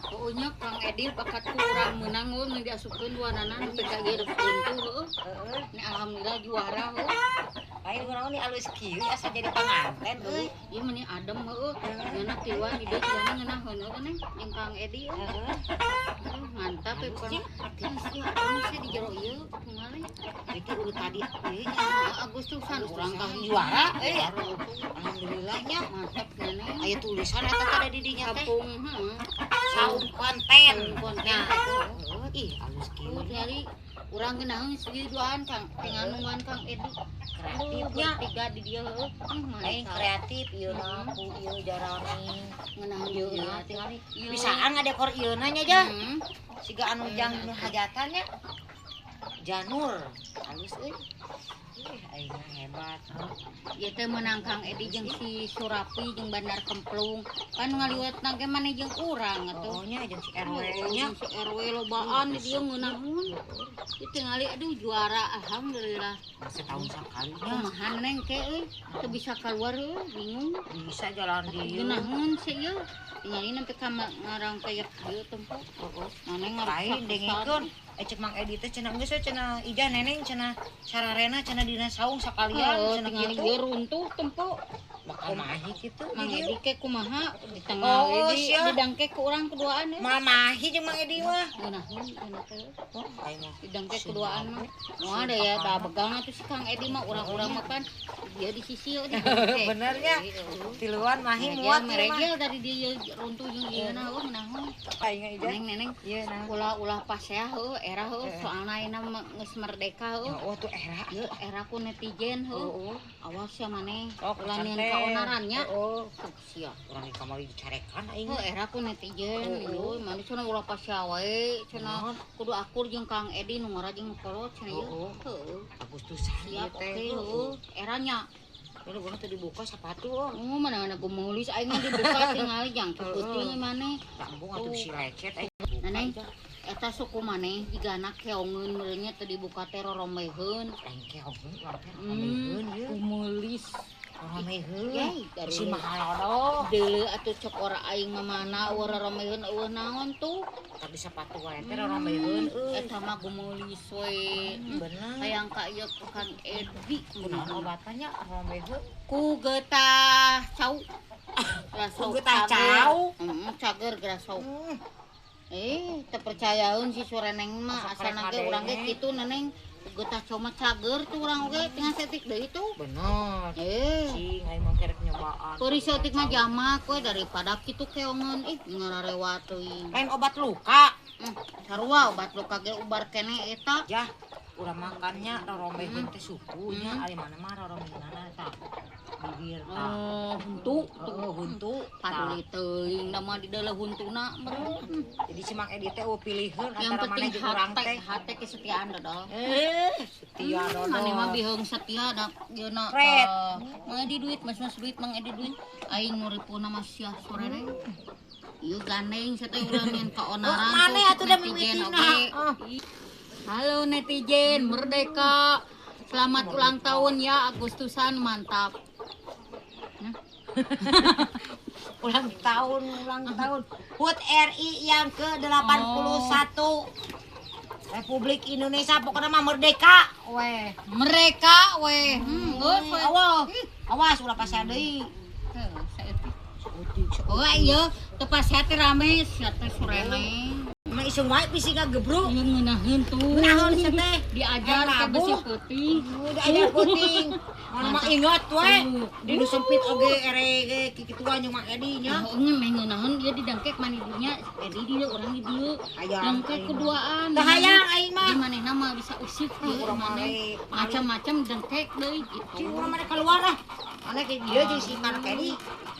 Pokoknya Kang Edi bakat kurang menang mun diasupkeun duanana nu PKG untu heuh. Ini alhamdulillah juara heuh. Lain urang ni alus kieu asa jadi panganten euy. Ieu mah adem heuh. Ngeuna tiluan di dieu cenah ngeunaheun heuh nih jeung Kang Edi heuh. Mantap we pernah. Geus ieu adem sih di jero ieu ningali. Itu udah tadi ieu Agustusan urang kah juara alhamdulillah nya mantap keneh. aya tulisan eta teh di dinya teh. Kapung heuh. Saung konten. Konten Ih alus kieu jadi urang geunaheun segiduan Kang tinggal nungguan Kang Edi. kreatifnya. Tiga di dia heuh. Kreatif ieu na pu ieu jarami. Ngeunah Ieu ieu na teh. tingali bisaan ngadekor ieu na nya jah. Hmm. Siga anu jang hajatan nya. Janur halus euy. Aing hebat. Ieu teh menang Kang Edi jeung si Surapi jeung Bandar Kemplung. Kan ngaliwatna ge maneh jeung urang atuh. Oh nya jeung si RW nya. Jeung si RW lobaan di dieu ngeunaheun. Ieu tingali aduh juara alhamdulillah. Setahun sakalinya. Kumaha neng ke euy? Teu bisa keluar euy, bingung. Bisa jalan di ieu. Geunaheun sih ieu. Tingali nempe ka ngarang kayak ieu tempat. Maneh Lain dengikeun. Cek Mang Edi teh cenah geus we cenah ijah neneng cenah sararena cenah dina saung sakalian cenah tingali kitu. ieu runtuh tempo. Bakal mahi kitu. Mang Edi ke kumaha di tengah Oh, Edi sia. didangke ku urang keduaan ya. Mal mahi jeung Mang Edi mah. Geunaheun cenah teh. Oh, aing mah Didangke keduaan mah. Moal ada ya da begang atuh si Kang Edi mah urang-urang mah kan dia di sisi di bener nya. Tiluan mahi muat muat ieu mah. meregel dari dia runtuh jeung ieu na heuh meunang. Aing ijah. Neneng Ieu nah. ulah pas ya heuh era heuh soalna ayeuna geus merdeka heuh. Oh tuh era. Ieu era ku netizen heuh. Awas ya maneh. Oh, Ulah santai. nyeun kaonarannya. Oh, Sia. urang di kamar dicarekan aing. Oh, era ku netizen, ieu mani cenah ulah pas wae, cenah kudu akur jeung Kang Edi nu ngora jeung kolot cenah ieu. Heuh. Agustusan ieu Siap teh. oke heuh. Eranya. Ini gua teh dibuka sepatu. Oh, Mana gemulis aing mah dibuka tingali jang putih maneh. Lambung atuh si lecet aing. Neneng, eta suku maneh jiga anak keongeun meureunnya teu dibuka teh rorombeheun. Aing keongeun urang teh rameheun ieu. Umulis. Rameheun. Yai, dari Si mahalodo. deuleu atuh cek ora aing mah mana eueuh roromeheun eueuh naon tuh. Tapi sepatu wae teh rameheun euy. Eta mah gemulis we. Bener. Hayang ka ieu Kang Edi Kunaon obatannya rameheun? ku getah cau. Ku getah cau? Cager grasau. Teu percayaeun si Sureneng mah Asa asana ge kadenge. urang ge kitu neneng. Ku getah cau mah cager tuh urang oge tinggal setik deui tuh. Bener. Cing aing mah kerek nyobaan. Peuris setik mah jamak we daripada kitu keongeun ngararewat teuing. Lain obat luka. Sarua obat luka ge ubar keneh eta. Ya, urang makannya rorombeheun teh sukunya ari mana mah rorombeheunana tah. Bibir tah. Huntu Huntu. paduli teuing da mah di dalam huntuna Jadi si Mang Edi teh pilihkeun yang antara maneh penting jeung urang hate teh. hate kesetiaan dodol. Setia dodol. Maneh mah biheung setia da yeuna Fred. Mang Edi duit mas duit Mang Edi duit aing nuripuna mah sia sorere. Ieu gandeng sateu urang nyen kaonaran. Maneh atuh da netizen mimitina. oge. Halo netizen merdeka. Selamat ulang tahun ya Agustusan mantap. Ulang tahun. HUT RI yang ke-81. Republik Indonesia pokoknya mah merdeka. Weh. Mereka weh. Geus we. Awas ulah pas deui. Oh iya, tepas hati rame, siate surene. Emang iseng wae bisi ngagebruk. Yang ngeunaheun tuh. Naon sia teh? Diajar ke besi putih. Diajar puting. Mana mah ingat we. Di nu sempit oge ere kikituan jeung Mang Edi nya. Heeh, meh ngeunaheun dia didangkek manidinya, Edi dia urang di dieu. Dangkek keduaan. Tah hayang aing mah. Di manehna mah bisa usik ieu Urang mah maneh. Macam-macam dangkek deui Cing gitu. urang mah keluar ah. Mana ke dia jeung si Mang Edi.